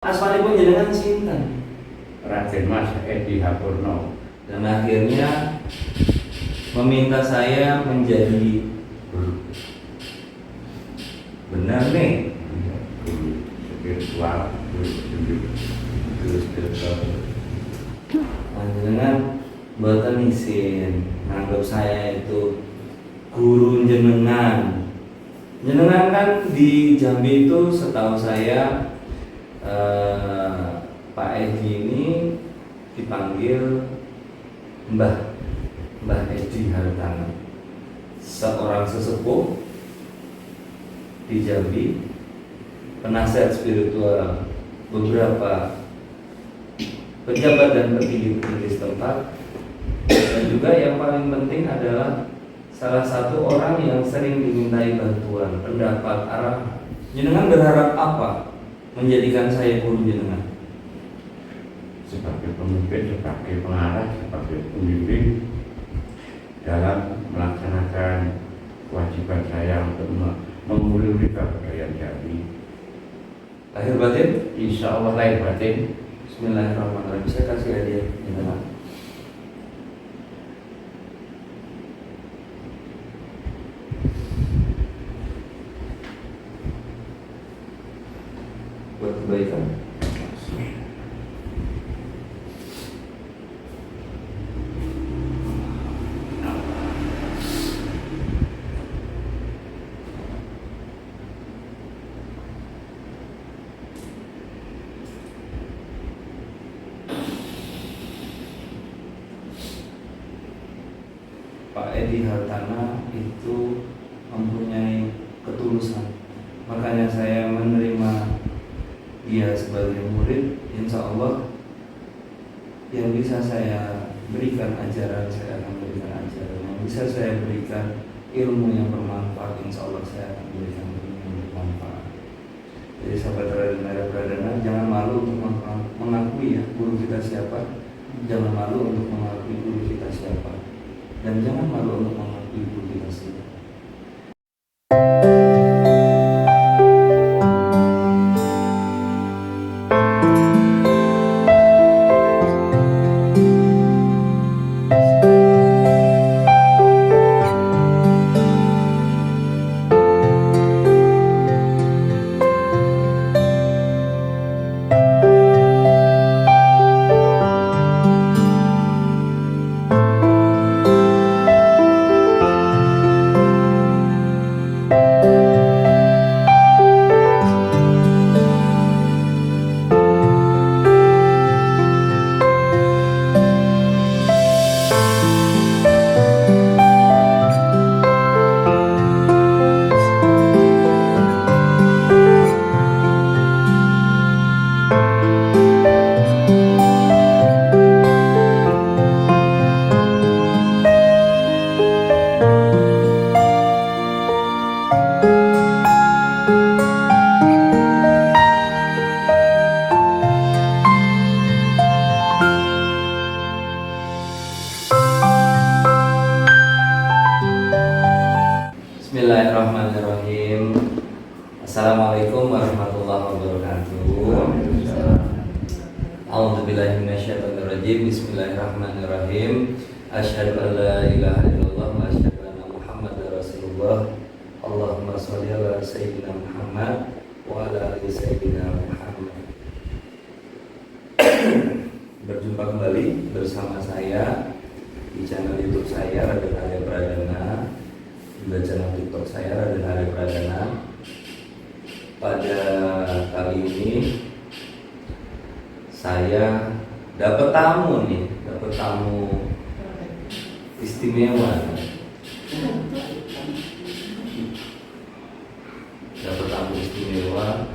Asmanipun jenengan sinten? Raden Mas Edi Hapurno. Dan akhirnya meminta saya menjadi guru. Benar nih? Guru spiritual, guru spiritual. Jenengan mboten isin nganggep saya itu guru jenengan. Jenengan kan di Jambi itu setahu saya Pak Edi ini dipanggil Mbah Edi Hartana, seorang sesepuh di Jambi, penasihat spiritual beberapa pejabat dan petinggi-petinggi setempat, dan juga yang paling penting adalah salah satu orang yang sering dimintai bantuan, pendapat, arah. Jenengan berharap apa menjadikan saya guru jenengan? Sebagai pemimpin, sebagai pengarah, sebagai pembimbing dalam melaksanakan kewajiban saya untuk menguluri kebudayaan Jambi. Lahir batin? Insya Allah lahir batin. Bismillahirrahmanirrahim. Saya kasih hadiah jenengan. Buat kebaikan. Pak Edi Hartana itu mempunyai ketulusan, makanya saya menerima dia sebagai murid. Insya Allah yang bisa saya berikan ajaran, saya akan berikan ajaran. Yang bisa saya berikan ilmu yang bermanfaat, insya Allah saya akan berikan ilmu yang bermanfaat. Jadi sahabat Raden Arya Pradana, jangan malu untuk mengakui ya guru kita siapa. Jangan malu untuk mengakui guru kita siapa, dan jangan malu untuk mengakui guru kita siapa. Bismillahirrahmanirrahim. Assalamualaikum warahmatullahi wabarakatuh. A'udzubillahi minasyaitonirrajim. Bismillahirrahmanirrahim. Asyhadu an la ilaha illallah wa asyhadu anna Muhammadar Rasulullah. Allahumma shalli ala sayyidina Muhammad wa ala ali sayyidina Muhammad. Berjumpa kembali bersama saya di channel YouTube saya Raden Arya Pradana, juga channel TikTok saya Raden Arya Pradana. Pada kali ini saya dapat tamu istimewa. Dapat tamu istimewa.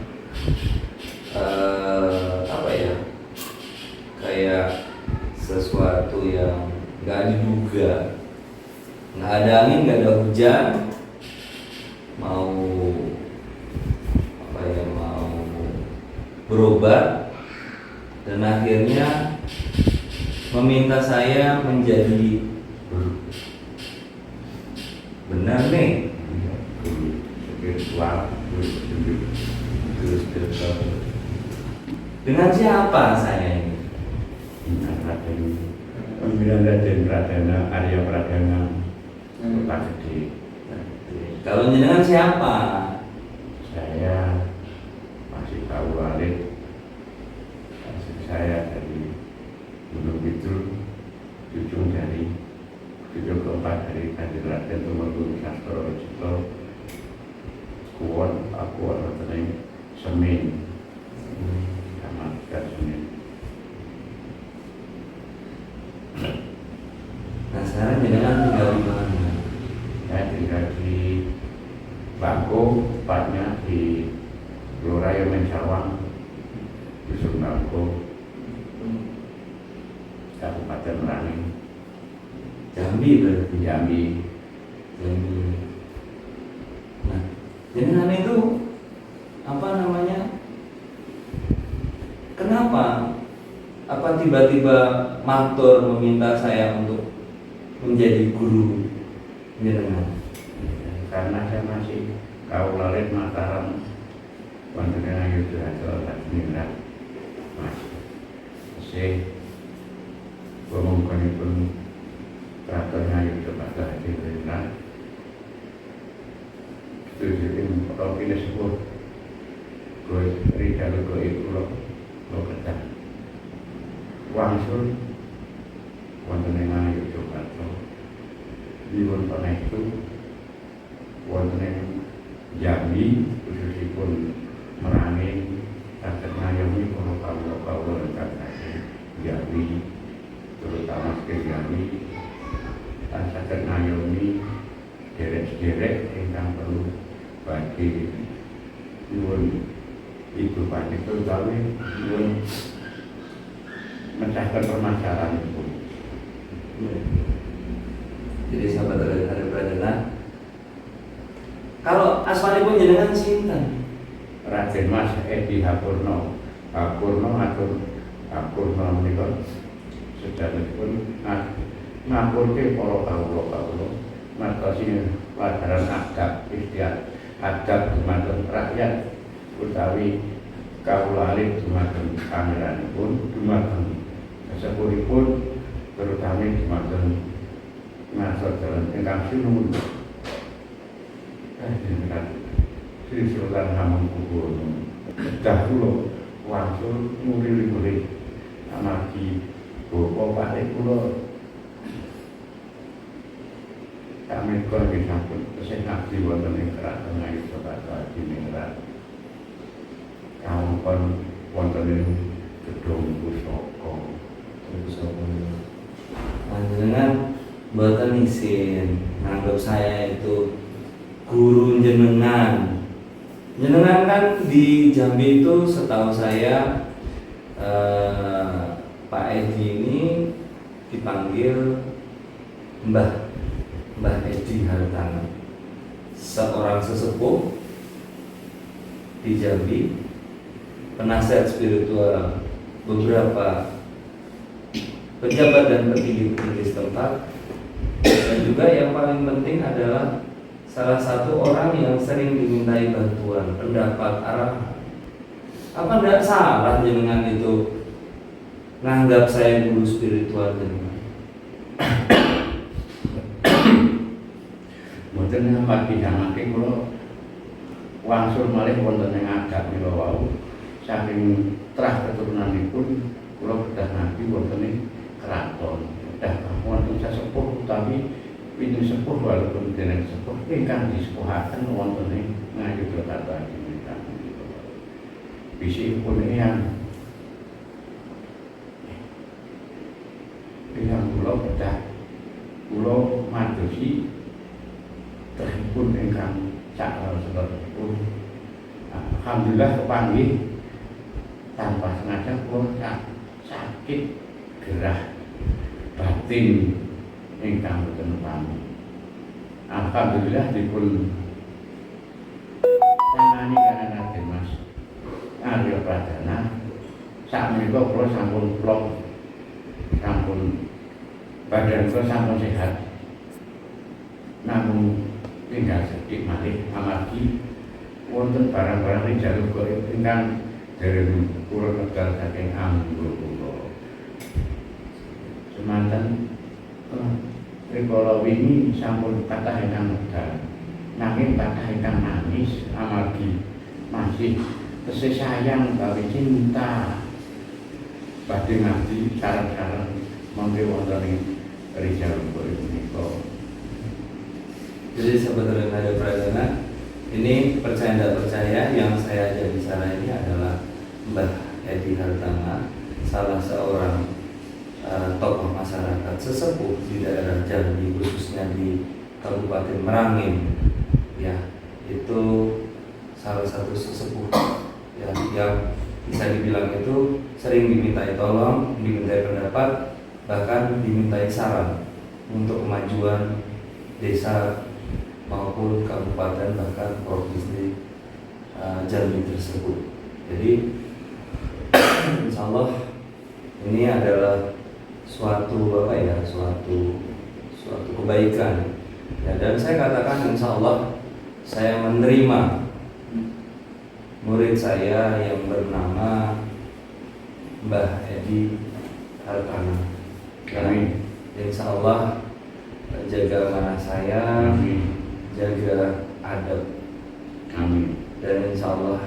Apa ya? Kayak sesuatu yang nggak diduga. Nggak ada angin, nggak ada hujan, mau berobat, dan akhirnya meminta saya menjadi guru. Benar nih? Guru spiritual, guru spiritual. Dengan siapa saya ini? Pemilihan Raden Pradana Arya Pradana Kota Gede. Kalau jenengan siapa? Saya masih tahu Walid. Saya dari Gunung Kidul, cucu keempat dari Kanjeng Raden Tumenggung Sastro Cipto. Kuwon aku wonten Semin. Sama Semin. Nah sekarang jenengan tinggal di mana? Saya tinggal di Bangko, tepatnya di Gelora Mencawang, Dusun Bangko, Kabupaten Merangin, Jambi berarti. Jambi. Jambi. Nah, jenengan itu apa namanya? Kenapa? Apa tiba-tiba matur meminta saya untuk menjadi guru jenengan? Karena saya masih Kaulalit Mataram, Wandenan Yudhara Ladiningrat, Mas. Saya pemungkinipun Keratonnya Yudhara Ladiningrat. Tujuan Rocky disebut Gus Ridal Goib Pulau Kedah. Wangsul wonten ing Yogyakarta. Dipun panestu wonten ing Jambi, khususipun Merangin, saged ngayomi para kawula ingkang saking Jambi, terutama saking Jambi, lan saged ngayomi derek-derek ingkang perlu badhe nyuwun Ibu Panik utawi nyuwun mencahkan permasalahan itu. Jadi sahabat Arya Pradana, kalau asmanipun jenengan sinten? Raden Mas Edi Hapurno. Hapurno atur Hapurno menika sedanipun ngapurke para kawula-kawula ngertosi pelajaran adab istiadat adab dumateng rakyat utawi kawula alit dumateng kameranipun dumateng sepuhipun terutama dumateng ngasor jalan ingkang sinuwun. Sri Sultan Hamengkubuwono dahulu wangsul nguri-nguri amargi bapa pare kula kami kon sampun tesih ngabdi wonten ing Kraton Ngayogyakarta Diningrat. Kaum kon wonten ing gedung pusaka. Nah, jenengan mboten isin nganggep saya itu guru jenengan. Jenengan kan di Jambi itu setahu saya Pak Edi ini dipanggil Mbah Edi Hartanah, seorang sesepuh di Jambi, penasihat spiritual beberapa pejabat dan petinggi-petinggi setempat, dan juga yang paling penting adalah salah satu orang yang sering dimintai bantuan, pendapat, arahan. Apa tidak salah jenengan itu nganggap saya guru spiritual jenengan? Mboten pagi samangke kula wangsul malih wonten ing adab mila wau. Saking trah keturunanipun kula kedah nabi wonten ing kraton. Kedah wonten sesepuh utawi pintu sepuh walaupun dereng sepuh ingkang disepuhaken wonten ing Ngayogyakarta Diningrat. Bisipun yang kula kedah kula madosi terhipun ingkang saklar-saklaripun. Alhamdulillah kepanggih tanpa sengaja kula sakit gerah batin ingkang boten pamit. Alhamdulillah dipun tangani kaliyan Raden Mas Arya Pradana. Sakmenika kula sampun plok, sampun badan kula sampun sehat. Namun tinggal sedikit malih amargi wonten barang-barang ing jalur goib ingkang dari kula medal saking anggur kula. Semanten rikala wingi sampun kathah ingkang medal. Nanging kathah ingkang nangis amargi masih tesih sayang gawe cinta. Badhe ngabdi sareng-sareng mangke wonten ing Rijal menika. Jadi sebetulnya ada pradana ini percaya tidak percaya yang saya ajak bicara ini adalah Mbah Edi Hartama, salah seorang tokoh masyarakat sesepuh di daerah Jambi, khususnya di Kabupaten Merangin. Ya, itu salah satu sesepuh ya, yang bisa dibilang itu sering dimintai tolong, dimintai pendapat, bahkan dimintai saran untuk kemajuan desa maupun kabupaten bahkan provinsi Jambi tersebut. Jadi insya Allah ini adalah suatu kebaikan ya, dan saya katakan insya Allah saya menerima murid saya yang bernama Mbah Edi Hartama. Amin. Insya Allah jaga amanah saya, jaga adab. Amin. Dan insya Allah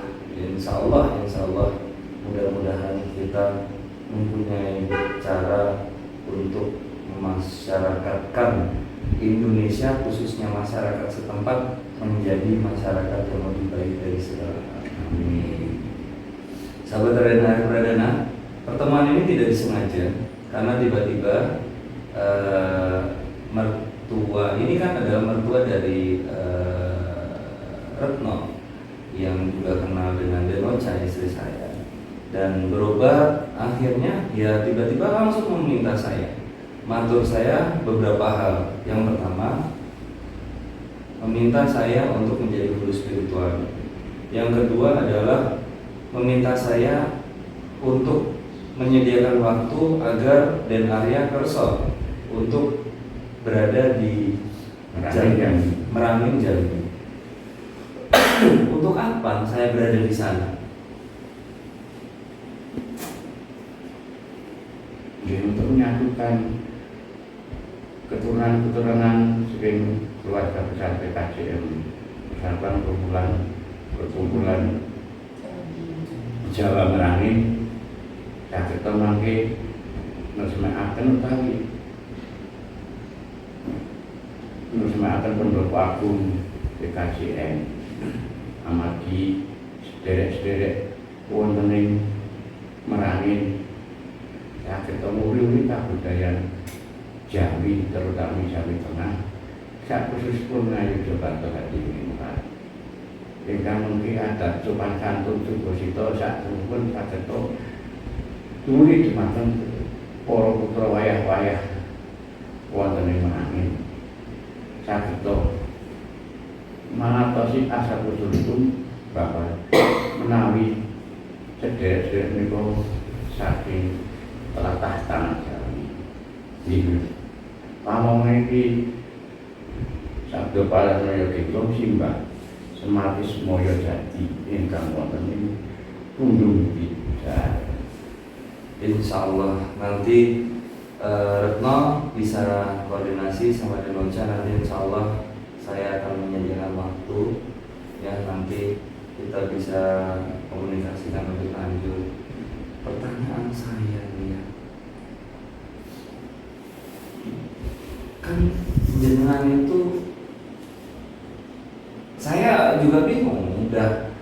mudah-mudahan kita mempunyai cara untuk memasyarakatkan Indonesia, khususnya masyarakat setempat, menjadi masyarakat yang lebih baik dari segala hal. Amin. Sahabat Radana Pradana, pertemuan ini tidak disengaja karena tiba-tiba mertua ini kan adalah mertua dari Retno yang juga kenal dengan Denocha, istri saya, dan berobat akhirnya ya tiba-tiba langsung meminta saya matur saya beberapa hal. Yang pertama, meminta saya untuk menjadi guru spiritual. Yang kedua adalah meminta saya untuk menyediakan waktu agar Den Arya Kerso untuk berada di Merangin Jambi. Untuk apa saya berada di sana? Untuk menyatukan keturunan saking keluarga besar PKJM, misalkan perkumpulan Jawa Merangin, saged mangke nesmekaken utawi nesmekaken Pondok Agung PKJM amargi sederek-sederek wonten ing Merangin saged nguriwi kabudayan Jambi, terutama Jambi Tengah, sak khususipun Ngayogyakarta Hadiningrat. Ingkang mungkin adat sopan santun Jogosito sak pun saged tuli dumateng para putra wayah-wayah wonten ing Merangin. Saged mangertosi asal usulipun bahwa menawi sederek-sederek menika saking tlatah tanah Jawi. Nggih. Pamongke iki sabda Paranaya Gengkong simbah Sematis Moyo Jati ingkang wonten ing Tundung Tijar. Insya Allah nanti Retno bisa koordinasi sama Denocha, nanti insya Allah saya akan menyediakan waktu ya, nanti kita bisa komunikasikan lebih lanjut. Pertanyaan saya nih ya, kan jenengan itu saya juga bingung, udah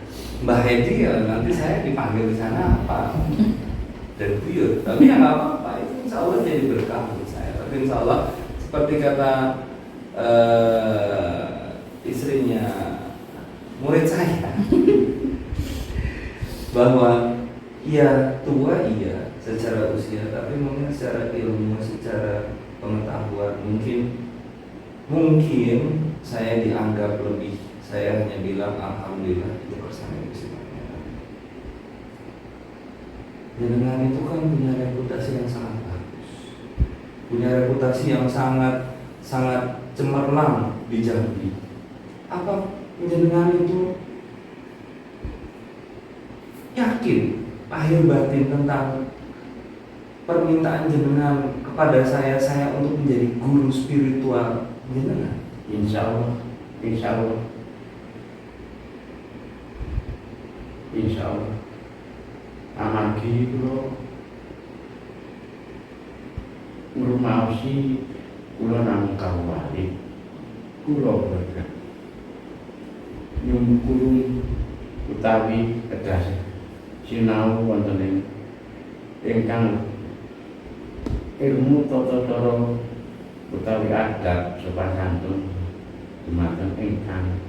Mbah Hedi ya, nanti saya dipanggil di sana apa dan buyut, tapi ya nggak apa-apa, itu insya Allah jadi berkah buat saya. Tapi insya Allah seperti kata istrinya murid saya bahwa ya tua iya secara usia, tapi mungkin secara ilmu, secara pengetahuan mungkin saya dianggap lebih. Saya hanya bilang alhamdulillah itu bersama istrinya. Jenengan itu kan punya reputasi yang sangat bagus, punya reputasi yang sangat cemerlang di Jambi. Apa jenengan itu yakin yakin lahir batin tentang permintaan jenengan kepada saya untuk menjadi guru spiritual jenengan? Insya Allah, insya Allah, insya Allah. Amargi kula ngrumaosi kula namung kawali, kula berkah nyungkung utawi kedah sinau wonten ing ingkang ilmu tata cara utawi adab sopan santun dumateng ingkang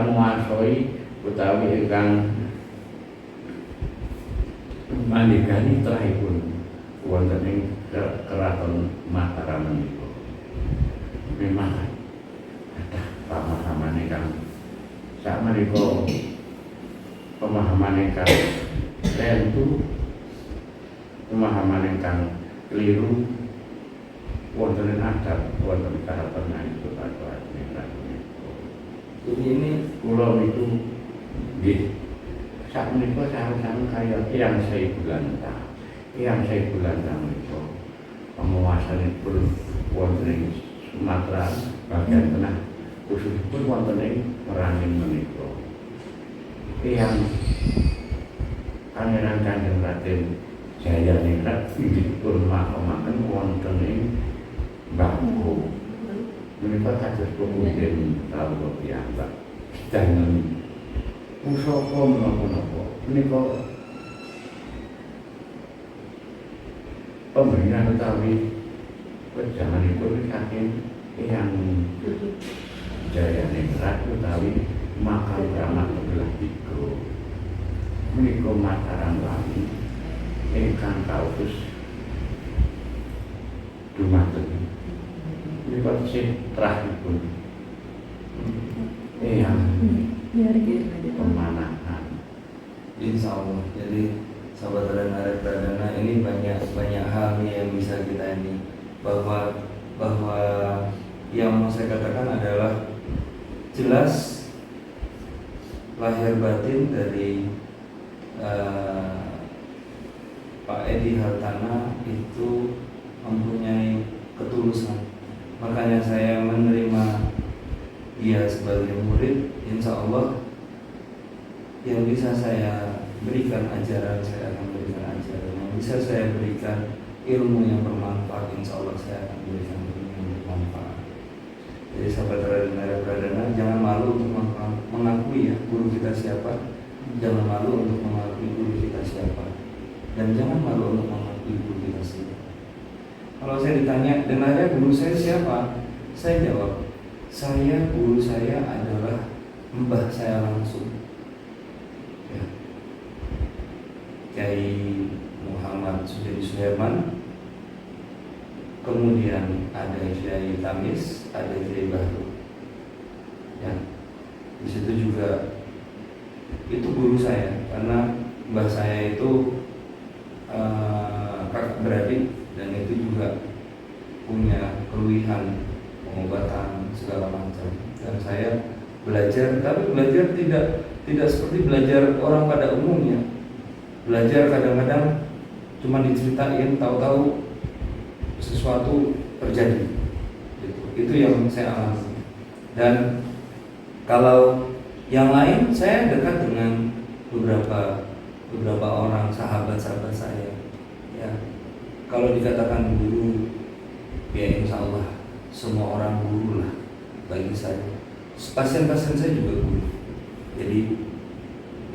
nguasoi utawi ingkang mandigani trahipun wonten ing keraton Mataram menika. Memang ada pemahaman ingkang sakmenika pemahaman ingkang lentu, pemahaman ingkang keliru wonten ing adab wonten keraton itu atau Jadi ini kula niku nggih sakmenika sareng-sareng kaya Eyang Saibulanta. Eyang Saibulanta menika penguasanipun wonten ing Sumatera bagian tengah, khususipun wonten ing Merangin menika. Eyang Pangeran Kanjeng Raden Jayaningrat dipun makamaken wonten ing Bangko. Menika kados pemimpin kawula piyambak. Danten pusaka menapa-napa menika pemberian utawi wejanganipun saking Eyang Jayaningrat utawi makam Keramat Kebelah Tiga. Menika Mataram Wangi ingkang kautus dumateng menika citrahipun Eyang pemanahan. insya Allah. Jadi sahabat Radana, ini banyak hal nih yang bisa kita ini bahwa yang mau saya katakan adalah jelas lahir batin dari Pak Edi Hartana itu mempunyai ketulusan. Makanya saya menerima dia sebagai murid. Insya Allah yang bisa saya berikan ajaran, saya akan berikan ajaran. Yang bisa saya berikan ilmu yang bermanfaat, insya Allah saya akan berikan ilmu yang bermanfaat. Jadi sahabat Radana, jangan malu untuk mengakui ya guru kita siapa. Jangan malu untuk mengakui guru kita siapa. Dan jangan malu untuk mengakui guru kita siapa. Kalau saya ditanya, dengarnya guru saya siapa? Saya jawab, guru saya adalah mbah saya langsung, ya. Kiai Muhammad Sujadi Suherman. Kemudian ada Kiai Tamis, ada Kiai Bahru. Ya, di situ juga itu guru saya, karena mbah saya itu kakak beradik. Dan itu juga punya keluhan pengobatan segala macam. Dan saya belajar, tapi belajar tidak seperti belajar orang pada umumnya. Belajar kadang-kadang cuma diceritain, tahu-tahu sesuatu terjadi. Itu yang saya alami. Dan kalau yang lain, saya dekat dengan beberapa orang sahabat-sahabat saya. Ya. Kalau dikatakan guru, ya insya Allah semua orang guru lah bagi saya. Pasien-pasien saya juga guru. Jadi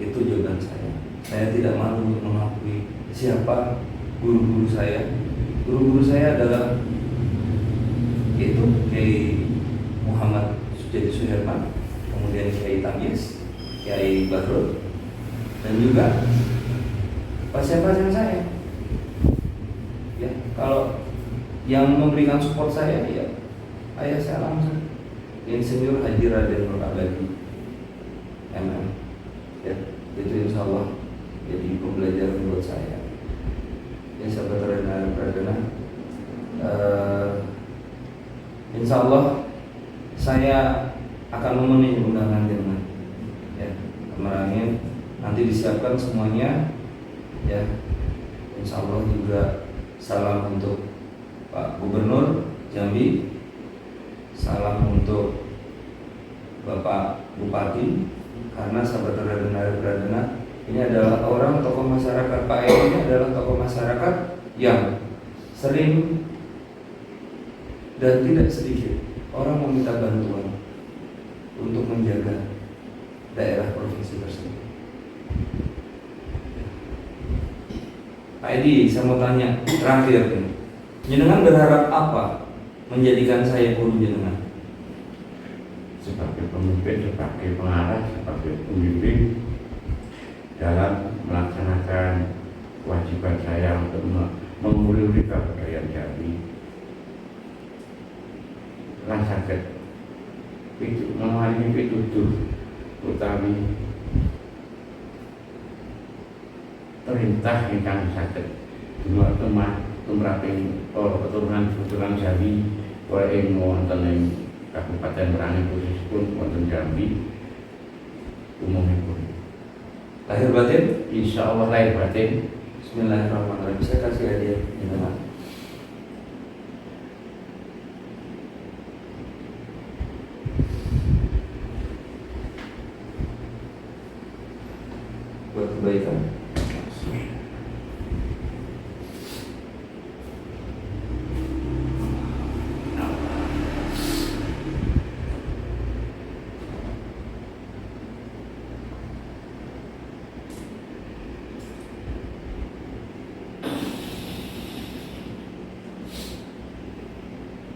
itu jawaban saya. Saya tidak malu mengakui siapa guru-guru saya. Guru-guru saya adalah itu Kiai Muhammad Sujadi Suherman, kemudian Kiai Tamis, Kiai Badrul, dan juga pasien-pasien saya. Ya, kalau yang memberikan support saya ya ayah saya langsung, Insinyur Haji Raden Nur Abadi MM. Ya, itu insya Allah jadi pembelajaran buat saya. Ya sahabat Radana, Insya Allah saya akan memenuhi undangan dengan ya, kemarin nanti disiapkan semuanya ya. Insya Allah juga salam untuk Pak Gubernur Jambi, salam untuk Bapak Bupati, karena sahabat Radana ini adalah orang tokoh masyarakat. Pak Eko ini adalah tokoh masyarakat yang sering dan tidak sedikit orang meminta bantuan untuk menjaga daerah provinsi tersebut. Pak Edi, saya mau tanya terakhir nih, jenengan berharap apa menjadikan saya guru jenengan? Sebagai pemimpin, sebagai pengarah, sebagai pembimbing dalam melaksanakan kewajiban saya untuk memulihkan kebudayaan Jambi. Lan saged menawi pituduh utawi perintah ingkang saged tumraping keturunan Jambi kaya ing wonten ing Kabupaten Merangin khususipun wonten Jambi umumipun. Lahir batin? Insya Allah lahir batin. Bismillahirrahmanirrahim. Saya kasih hadiah jenengan. Buat kebaikan.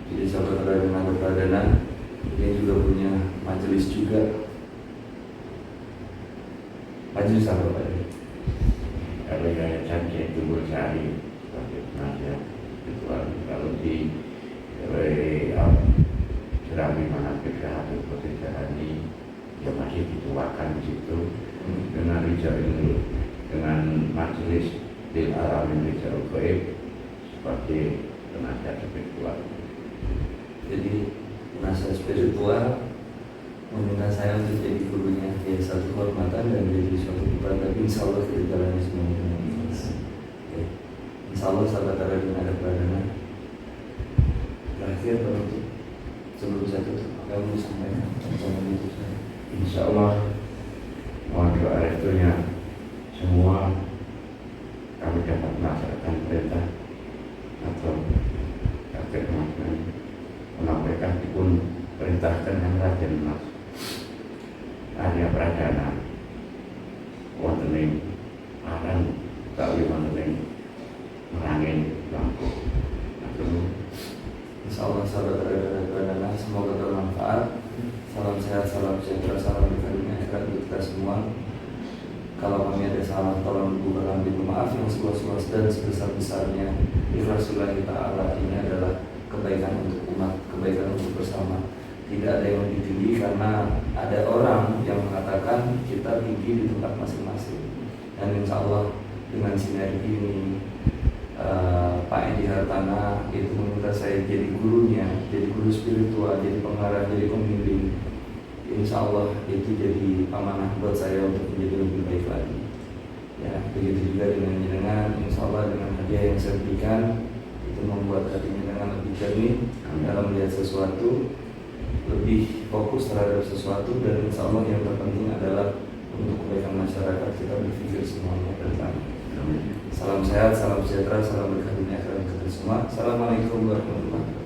Jadi sahabat Radana ini juga punya majelis juga. Majelis apa Pak? Kalau Yayasan Syekh Tunggul Sari sebagai penasihat spiritual, kalau di Jerami Manakib Syahadat Putri Jarani ya masih dituakan di situ dengan Rijal, dengan majelis Lil Alamin Rijal Gaib sebagai penasihat spiritual. Jadi penasihat spiritual meminta saya untuk jadi gurunya, ya satu kehormatan dan jadi suatu kebetulan, tapi insya Allah kita jalani semuanya dengan ikhlas. Ya. Insya Allah sahabat Radana ada Radana. Terakhir penutup sebelum saya tutup, apa yang mau sampaikan sama itu saya? Insya Allah mohon doa restunya semua kami dapat melaksanakan perintah atau akhir menyampaikan pun perintahkan yang Raden Mas Arya Pradana wonten ing Arang utawi wonten ing Merangin Lampung. Insya Allah sahabat Radana semoga bermanfaat. Salam sehat, salam sejahtera, salam berkarunia akhirat untuk kita semua. Kalau kami ada salah, tolong dibukakan pintu maaf yang seluas-luas dan sebesar-besarnya. Ikhlasullah ta'ala, ini adalah kebaikan untuk umat, kebaikan untuk bersama. Tidak ada yang lebih tinggi karena ada orang yang mengatakan kita tinggi di tempat masing-masing. Dan insya Allah dengan sinergi ini Pak Edi Hartana itu meminta saya jadi gurunya, jadi guru spiritual, jadi pengarah, jadi pembimbing. Insya Allah itu jadi amanah buat saya untuk menjadi lebih baik lagi. Ya, begitu juga dengan jenengan. Insya Allah dengan hadiah yang saya berikan itu membuat hati jenengan lebih jernih dalam melihat sesuatu, lebih fokus terhadap sesuatu, dan insya Allah yang terpenting adalah untuk kebaikan masyarakat kita berpikir semuanya ke depan. Salam sehat, salam sejahtera, salam berkah dunia akhirat kita semua. Assalamualaikum warahmatullahi wabarakatuh.